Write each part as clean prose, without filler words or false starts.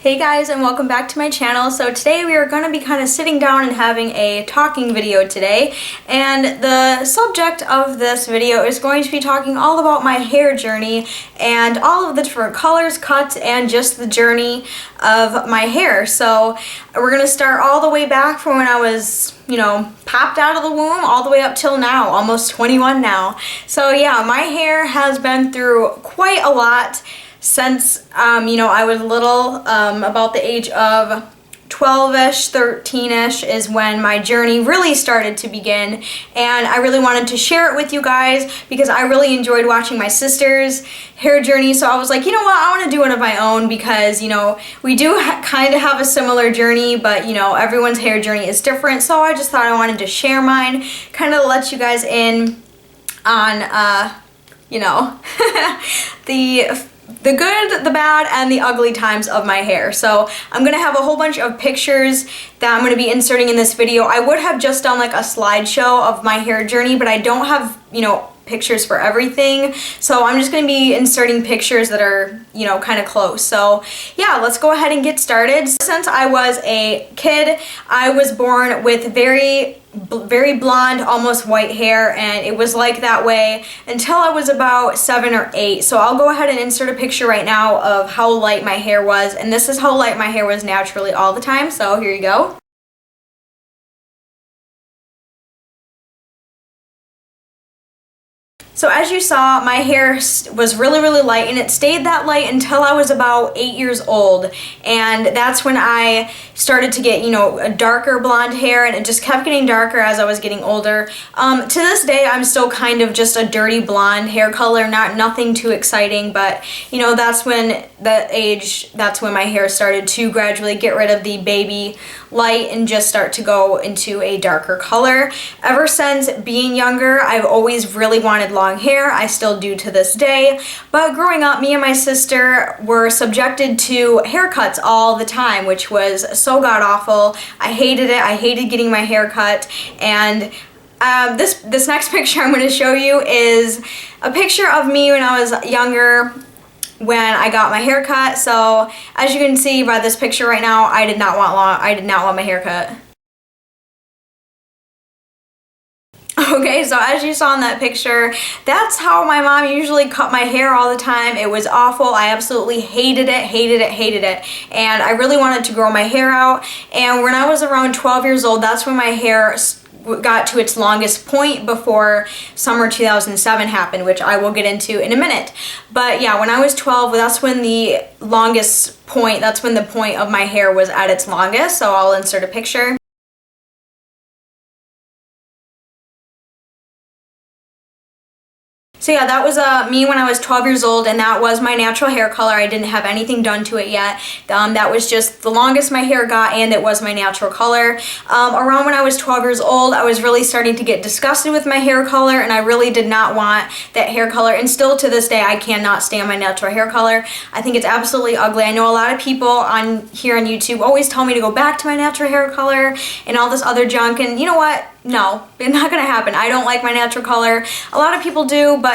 Hey guys, and welcome back to my channel. So today we are going to be kind of sitting down and having a talking video today, and the subject of this video is going to be talking all about my hair journey and all of the different colors, cuts, and just the journey of my hair. So we're going to start all the way back from when I was, popped out of the womb all the way up till now, almost 21 now. So yeah, my hair has been through quite a lot since, I was little, about the age of 12-ish, 13-ish is when my journey really started to begin, and I really wanted to share it with you guys because I really enjoyed watching my sister's hair journey. So I was like, you know what, I want to do one of my own because, we do kind of have a similar journey, but, everyone's hair journey is different. So I just thought I wanted to share mine, kind of let you guys in on, the good, the bad, and the ugly times of my hair. So I'm gonna have a whole bunch of pictures that I'm gonna be inserting in this video. I would have just done like a slideshow of my hair journey, but I don't have, pictures for everything. So I'm just gonna be inserting pictures that are, kind of close. So yeah, let's go ahead and get started. Since I was a kid, I was born with very blonde, almost white hair, and it was like that way until I was about 7 or 8. So I'll go ahead and insert a picture right now of how light my hair was, and this is how light my hair was naturally all the time. So here you go. So as you saw, my hair was really light, and it stayed that light until I was about 8 years old, and that's when I started to get, a darker blonde hair, and it just kept getting darker as I was getting older. To this day, I'm still kind of just a dirty blonde hair color, nothing too exciting, but that's when my hair started to gradually get rid of the baby light and just start to go into a darker color. Ever since being younger, I've always really wanted long hair. I still do to this day, but growing up, me and my sister were subjected to haircuts all the time, which was so god-awful. I hated it. I hated getting my hair cut, and this next picture I'm going to show you is a picture of me when I was younger, when I got my hair cut. So as you can see by this picture right now, I did not want my hair cut. Okay, so as you saw in that picture, that's how my mom usually cut my hair all the time. It was awful. I absolutely hated it. And I really wanted to grow my hair out. And when I was around 12 years old, that's when my hair got to its longest point before summer 2007 happened, which I will get into in a minute. But yeah, when I was 12, that's when the longest point, that's when the point of my hair was at its longest. So I'll insert a picture. So yeah, that was me when I was 12 years old, and that was my natural hair color. I didn't have anything done to it yet. That was just the longest my hair got, and it was my natural color. Around when I was 12 years old, I was really starting to get disgusted with my hair color, and I really did not want that hair color. And still to this day, I cannot stand my natural hair color. I think it's absolutely ugly. I know a lot of people here on YouTube always tell me to go back to my natural hair color and all this other junk, and you know what? No, it's not gonna happen. I don't like my natural color. A lot of people do, but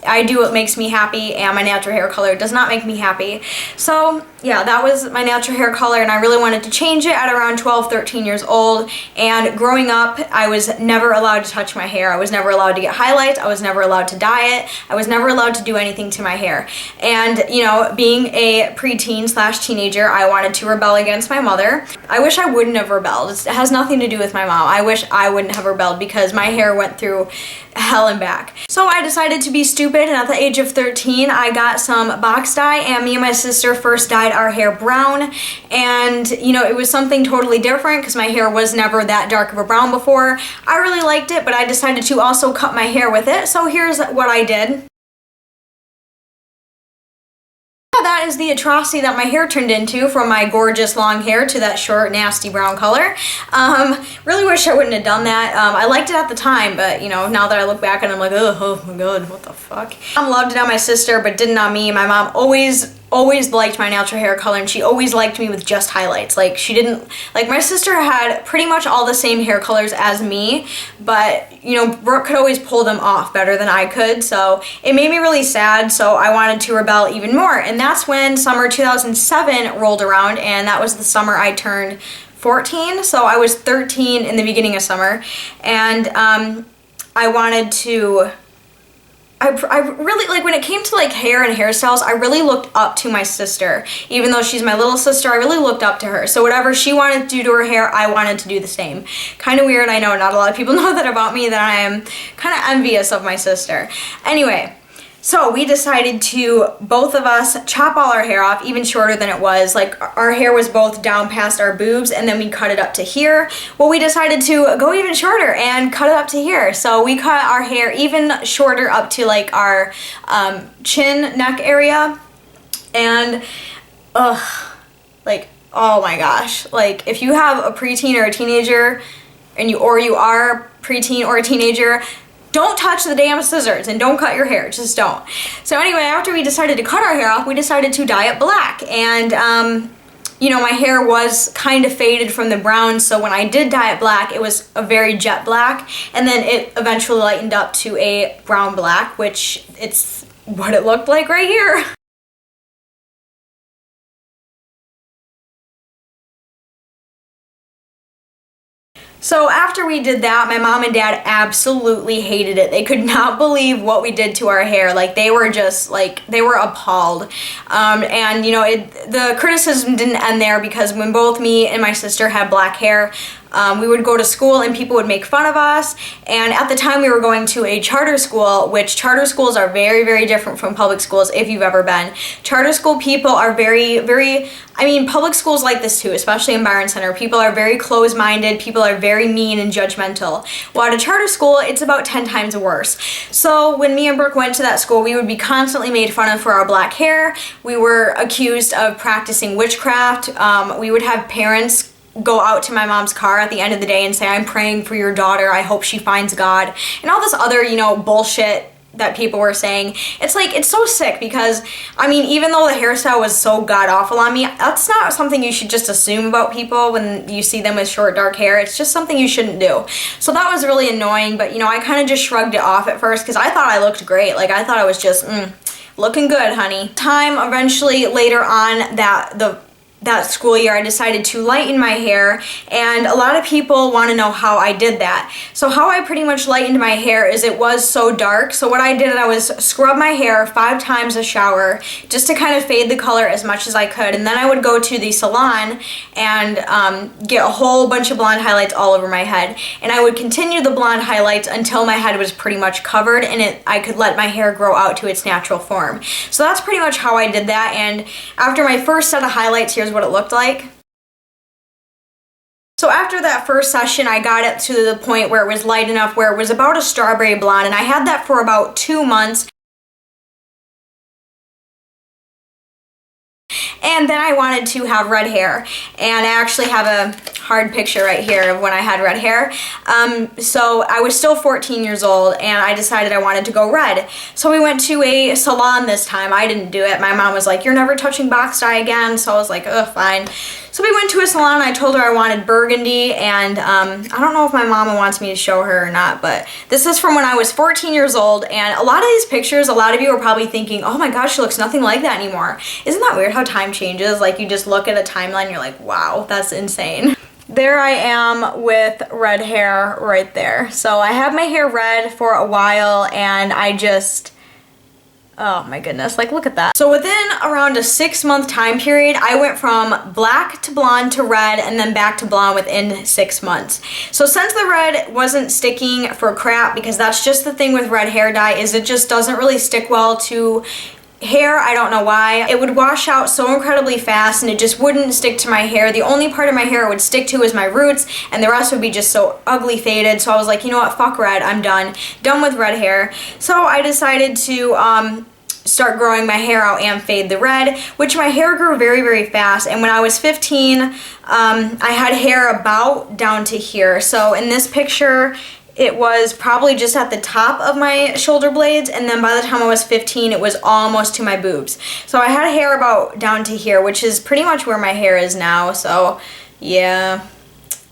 I do what makes me happy, and my natural hair color does not make me happy. So yeah, that was my natural hair color, and I really wanted to change it at around 12, 13 years old. And growing up, I was never allowed to touch my hair. I was never allowed to get highlights. I was never allowed to dye it. I was never allowed to do anything to my hair. And being a preteen / teenager, I wanted to rebel against my mother. I wish I wouldn't have rebelled. It has nothing to do with my mom. I wish I wouldn't have rebelled because my hair went through hell and back. So I decided to be stupid, and at the age of 13, I got some box dye, and me and my sister first dyed our hair brown. And it was something totally different because my hair was never that dark of a brown before. I really liked it, but I decided to also cut my hair with it. So here's what I did. That is the atrocity that my hair turned into, from my gorgeous long hair to that short, nasty brown color. Really wish I wouldn't have done that. I liked it at the time, but now that I look back and I'm like, oh my god, what the fuck. Mom loved it on my sister, but didn't on me. My mom always always liked my natural hair color, and she always liked me with just highlights. Like, she didn't, like, my sister had pretty much all the same hair colors as me, but, you know, Brooke could always pull them off better than I could, so it made me really sad, so I wanted to rebel even more. And that's when summer 2007 rolled around, and that was the summer I turned 14, so I was 13 in the beginning of summer, and I wanted to, I really, like, when it came to like hair and hairstyles, I really looked up to my sister. Even though she's my little sister, I really looked up to her. So whatever she wanted to do to her hair, I wanted to do the same. Kind of weird, I know, not a lot of people know that about me, that I am kind of envious of my sister. Anyway, so we decided to, both of us, chop all our hair off, even shorter than it was. Like, our hair was both down past our boobs, and then we cut it up to here. Well, we decided to go even shorter and cut it up to here. So we cut our hair even shorter up to like our chin, neck area. And, like, oh my gosh. Like, if you have a preteen or a teenager, and you are preteen or a teenager, don't touch the damn scissors and don't cut your hair, just don't. So anyway, after we decided to cut our hair off, we decided to dye it black. And you know, my hair was kind of faded from the brown, so when I did dye it black, it was a very jet black, and then it eventually lightened up to a brown black, which it's what it looked like right here. So after we did that, my mom and dad absolutely hated it. They could not believe what we did to our hair. Like, they were just, like, they were appalled. And, you know, the criticism didn't end there, because when both me and my sister had black hair, we would go to school and people would make fun of us. And at the time we were going to a charter school, which charter schools are very, very different from public schools if you've ever been. Charter school people are very, very, I mean, public schools like this too, especially in Byron Center. People are very closed-minded, people are very mean and judgmental. Well, at a charter school, it's about 10 times worse. So when me and Brooke went to that school, we would be constantly made fun of for our black hair. We were accused of practicing witchcraft. We would have parents go out to my mom's car at the end of the day and say, "I'm praying for your daughter, I hope she finds God," and all this other, you know, bullshit that people were saying. It's like, it's so sick, because, I mean, even though the hairstyle was so god-awful on me, that's not something you should just assume about people when you see them with short, dark hair. It's just something you shouldn't do. So that was really annoying, but, you know, I kind of just shrugged it off at first, because I thought I looked great. Like, I thought I was just, looking good, honey. Time eventually later on that school year, I decided to lighten my hair, and a lot of people want to know how I did that. So how I pretty much lightened my hair is, it was so dark, so what I did, I was scrub my hair 5 times a shower just to kind of fade the color as much as I could, and then I would go to the salon and get a whole bunch of blonde highlights all over my head, and I would continue the blonde highlights until my head was pretty much covered, and I could let my hair grow out to its natural form. So that's pretty much how I did that. And after my first set of highlights, here's what it looked like. So after that first session, I got it to the point where it was light enough where it was about a strawberry blonde, and I had that for about 2 months. And then I wanted to have red hair, and I actually have a hard picture right here of when I had red hair. So I was still 14 years old, and I decided I wanted to go red. So we went to a salon this time. I didn't do it. My mom was like, "You're never touching box dye again." So I was like, "Ugh, fine." So we went to a salon, and I told her I wanted burgundy, and I don't know if my mama wants me to show her or not, but this is from when I was 14 years old, and a lot of these pictures, a lot of you are probably thinking, "Oh my gosh, she looks nothing like that anymore." Isn't that weird how time changes? Like, you just look at a timeline, and you're like, wow, that's insane. There I am with red hair right there. So I had my hair red for a while, and I just, oh my goodness, like, look at that. So within around a 6-month time period, I went from black to blonde to red, and then back to blonde within 6 months. So since the red wasn't sticking for crap, because that's just the thing with red hair dye, is it just doesn't really stick well to hair. I don't know why. It would wash out so incredibly fast, and it just wouldn't stick to my hair. The only part of my hair it would stick to is my roots, and the rest would be just so ugly faded. So I was like, you know what, fuck red, I'm done with red hair. So I decided to start growing my hair out and fade the red, which my hair grew very, very fast. And when I was 15, I had hair about down to here. So in this picture, it was probably just at the top of my shoulder blades, and then by the time I was 15, it was almost to my boobs. So I had hair about down to here, which is pretty much where my hair is now, so yeah.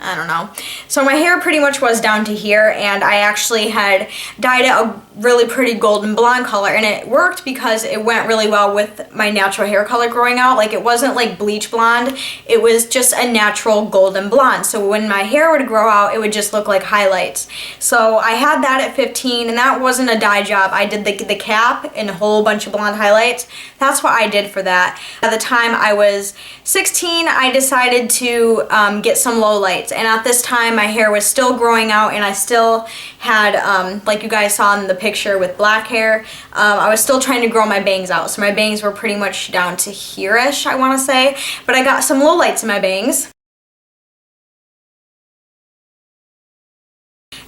I don't know. So my hair pretty much was down to here, and I actually had dyed it a really pretty golden blonde color, and it worked because it went really well with my natural hair color growing out. Like, it wasn't like bleach blonde, it was just a natural golden blonde. So when my hair would grow out, it would just look like highlights. So I had that at 15, and that wasn't a dye job. I did the cap and a whole bunch of blonde highlights. That's what I did for that. By the time I was 16, I decided to get some lowlights. And at this time, my hair was still growing out, and I still had, like you guys saw in the picture with black hair, I was still trying to grow my bangs out. So my bangs were pretty much down to here-ish, I want to say. But I got some lowlights in my bangs.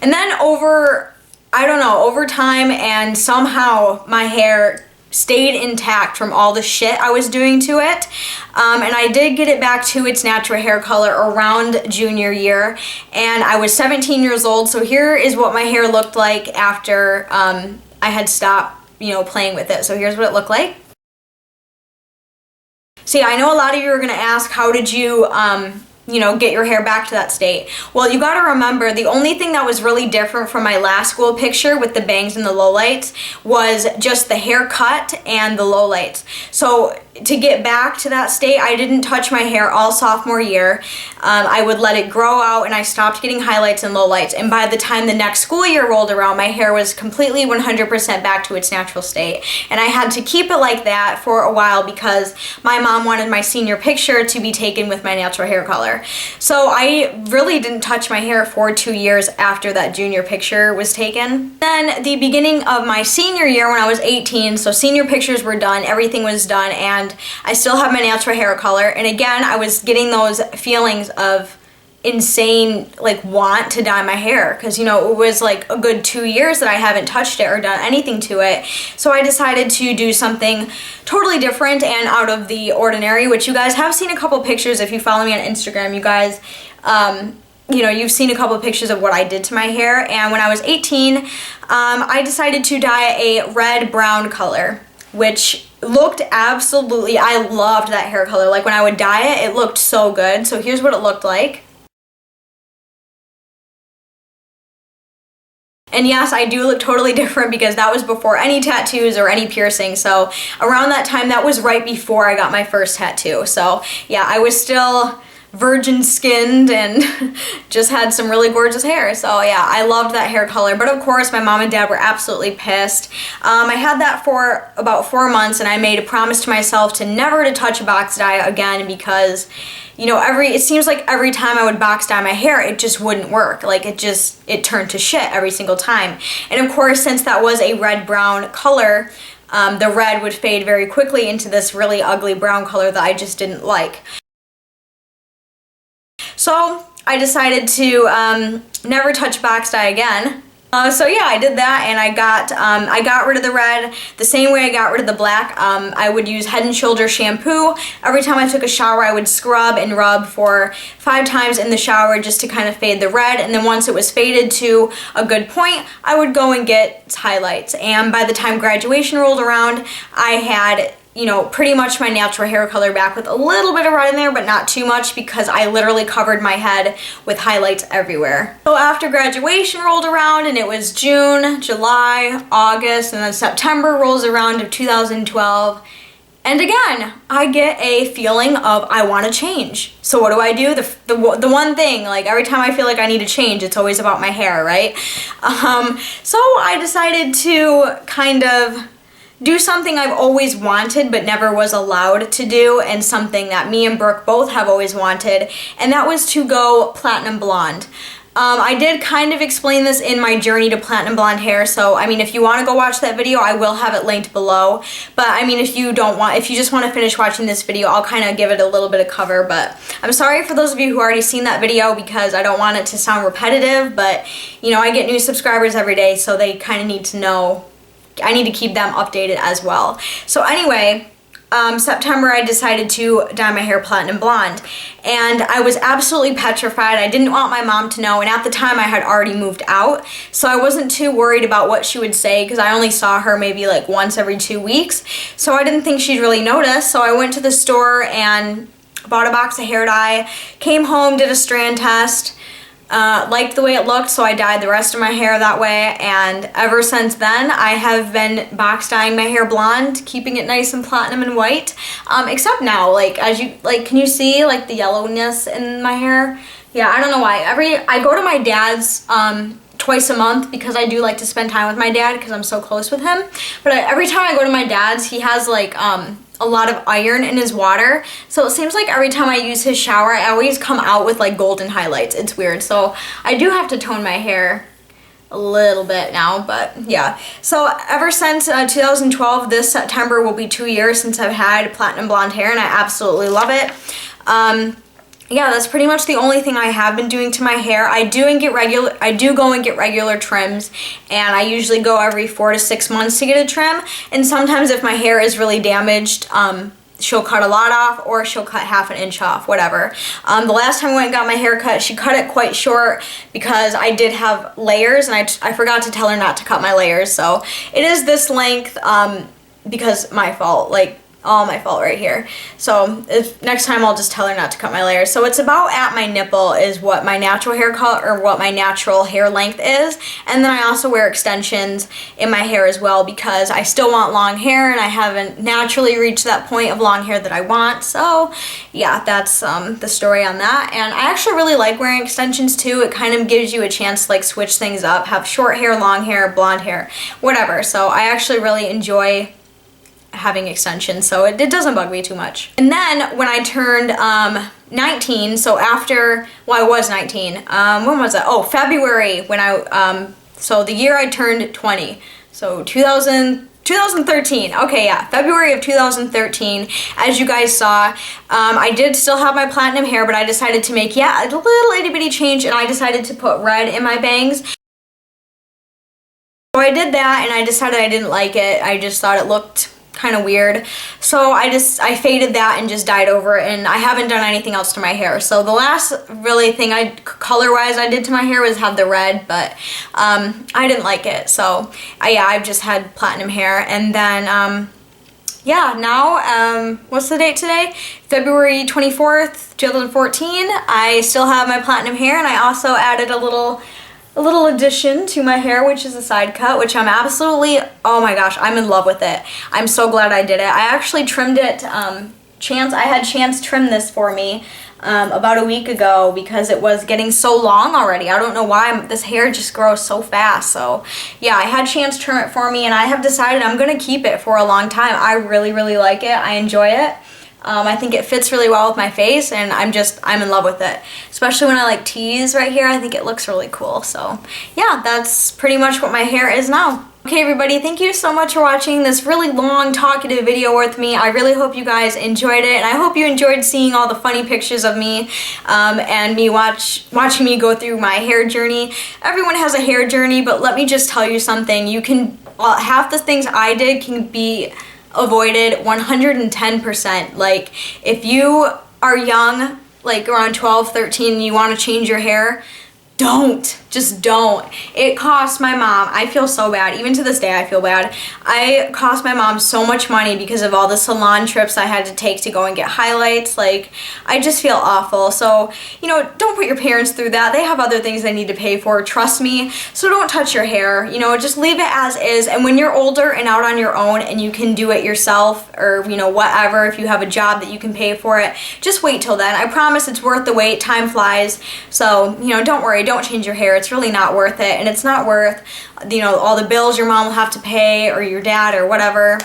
And then I don't know, over time, and somehow my hair stayed intact from all the shit I was doing to it. And I did get it back to its natural hair color around junior year, and I was 17 years old. So here is what my hair looked like after I had stopped, you know, playing with it. So here's what it looked like. See, I know a lot of you are gonna ask, how did you you know, get your hair back to that state? Well, you gotta remember, the only thing that was really different from my last school picture with the bangs and the lowlights was just the haircut and the lowlights. So to get back to that state, I didn't touch my hair all sophomore year. I would let it grow out, and I stopped getting highlights and lowlights. And by the time the next school year rolled around, my hair was completely 100% back to its natural state. And I had to keep it like that for a while because my mom wanted my senior picture to be taken with my natural hair color. So I really didn't touch my hair for 2 years after that junior picture was taken. Then the beginning of my senior year, when I was 18, so senior pictures were done, everything was done, and I still have my natural hair color. And again, I was getting those feelings of insane, like, want to dye my hair, because, you know, it was like a good 2 years that I haven't touched it or done anything to it. So I decided to do something totally different and out of the ordinary, which you guys have seen a couple pictures. If you follow me on Instagram, you guys you know, you've seen a couple of pictures of what I did to my hair. And when I was 18, I decided to dye a red-brown color, which looked absolutely, I loved that hair color. Like, when I would dye it, it looked so good. So here's what it looked like. And yes, I do look totally different because that was before any tattoos or any piercing. So around that time, that was right before I got my first tattoo. So yeah, I was still virgin skinned and just had some really gorgeous hair. So yeah, I loved that hair color. But of course, my mom and dad were absolutely pissed. I had that for about 4 months, and I made a promise to myself to never to touch a box dye again because, you know, it seems like every time I would box dye my hair, it just wouldn't work. Like, it turned to shit every single time. And of course, since that was a red-brown color, the red would fade very quickly into this really ugly brown color that I just didn't like. So I decided to never touch box dye again. So yeah, I did that, and I got rid of the red the same way I got rid of the black. I would use Head and Shoulders shampoo. Every time I took a shower, I would scrub and rub for 5 times in the shower just to kind of fade the red. And then once it was faded to a good point, I would go and get highlights. And by the time graduation rolled around, I had, you know, pretty much my natural hair color back with a little bit of red in there, but not too much because I literally covered my head with highlights everywhere. So after graduation rolled around, and it was June, July, August, and then September rolls around of 2012, and again, I get a feeling of I want to change. So what do? The one thing, like, every time I feel like I need to change, it's always about my hair, right? So I decided to kind of do something I've always wanted but never was allowed to do, and something that me and Brooke both have always wanted, and that was to go platinum blonde. I did kind of explain this in my journey to platinum blonde hair, so I mean, if you want to go watch that video, I will have it linked below. But I mean, if you just want to finish watching this video, I'll kind of give it a little bit of cover. But I'm sorry for those of you who already seen that video because I don't want it to sound repetitive, but you know, I get new subscribers every day, so they kind of need to know. I need to keep them updated as well. So anyway, September, I decided to dye my hair platinum blonde, and I was absolutely petrified. I didn't want my mom to know, and at the time I had already moved out, so I wasn't too worried about what she would say because I only saw her maybe like once every 2 weeks, so I didn't think she'd really notice. So I went to the store and bought a box of hair dye, came home, did a strand test, liked the way it looked, so I dyed the rest of my hair that way, and ever since then I have been box dyeing my hair blonde, keeping it nice and platinum and white, except now, like, as you, like, can you see, like, the yellowness in my hair? Yeah, I don't know why. I go to my dad's, twice a month because I do like to spend time with my dad because I'm so close with him, but every time I go to my dad's, he has, like, a lot of iron in his water, so it seems like every time I use his shower I always come out with like golden highlights. It's weird, so I do have to tone my hair a little bit now, but yeah. So ever since 2012, this September will be 2 years since I've had platinum blonde hair, and I absolutely love it. Yeah, that's pretty much the only thing I have been doing to my hair. I do go and get regular trims, and I usually go every 4 to 6 months to get a trim. And sometimes if my hair is really damaged, she'll cut a lot off, or she'll cut half an inch off, whatever. The last time I went and got my hair cut, she cut it quite short because I did have layers, and I forgot to tell her not to cut my layers. So it is this length because my fault, like, all my fault right here. So next time I'll just tell her not to cut my layers. So it's about at my nipple is what my natural hair color, or what my natural hair length is. And then I also wear extensions in my hair as well because I still want long hair, and I haven't naturally reached that point of long hair that I want. So yeah, that's the story on that. And I actually really like wearing extensions too. It kind of gives you a chance to like switch things up, have short hair, long hair, blonde hair, whatever. So I actually really enjoy having extensions, so it doesn't bug me too much. And then when I turned 19, so after, well, I was 19, when was that? Oh, February, when so the year I turned 20, so 2013, okay, yeah, February of 2013, as you guys saw, I did still have my platinum hair, but I decided to make, yeah, a little itty bitty change, and I decided to put red in my bangs. So I did that, and I decided I didn't like it. I just thought it looked kind of weird, so I faded that and just dyed over it, and I haven't done anything else to my hair. So the last really thing color-wise I did to my hair was have the red, but I didn't like it, so yeah, I've just had platinum hair. And then yeah, now what's the date today? February 24th, 2014. I still have my platinum hair, and I also added a little addition to my hair, which is a side cut, which I'm absolutely, oh my gosh, I'm in love with it. I'm so glad I did it. I actually trimmed it, I had Chance trim this for me about a week ago because it was getting so long already. I don't know why, this hair just grows so fast. So yeah, I had Chance trim it for me, and I have decided I'm gonna keep it for a long time. I really, really like it. I enjoy it. I think it fits really well with my face, and I'm in love with it. Especially when I like tease right here, I think it looks really cool. So yeah, that's pretty much what my hair is now. Okay everybody, thank you so much for watching this really long talkative video with me. I really hope you guys enjoyed it, and I hope you enjoyed seeing all the funny pictures of me and me watching me go through my hair journey. Everyone has a hair journey, but let me just tell you something. You can, half the things I did can be avoided 110%. Like, if you are young, like around 12, 13, and you want to change your hair, just don't. It cost my mom, I feel so bad, even to this day I feel bad. I cost my mom so much money because of all the salon trips I had to take to go and get highlights. Like, I just feel awful. So, you know, don't put your parents through that. They have other things they need to pay for, trust me. So don't touch your hair, you know, just leave it as is. And when you're older and out on your own and you can do it yourself, or, you know, whatever, if you have a job that you can pay for it, just wait till then. I promise it's worth the wait. Time flies. So, you know, don't worry, don't change your hair. It's really not worth it, and it's not worth, you know, all the bills your mom will have to pay, or your dad, or whatever,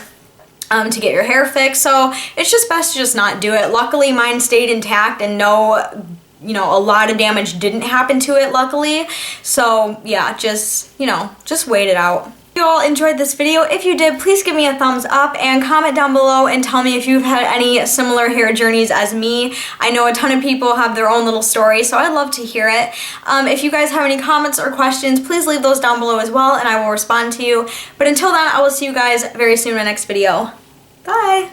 to get your hair fixed. So it's just best to just not do it. Luckily mine stayed intact, and no, you know, a lot of damage didn't happen to it, luckily. So yeah, just, you know, just wait it out. If you all enjoyed this video, if you did, please give me a thumbs up and comment down below and tell me if you've had any similar hair journeys as me. I know a ton of people have their own little story, so I'd love to hear it. If you guys have any comments or questions, please leave those down below as well, and I will respond to you. But until then, I will see you guys very soon in my next video. Bye!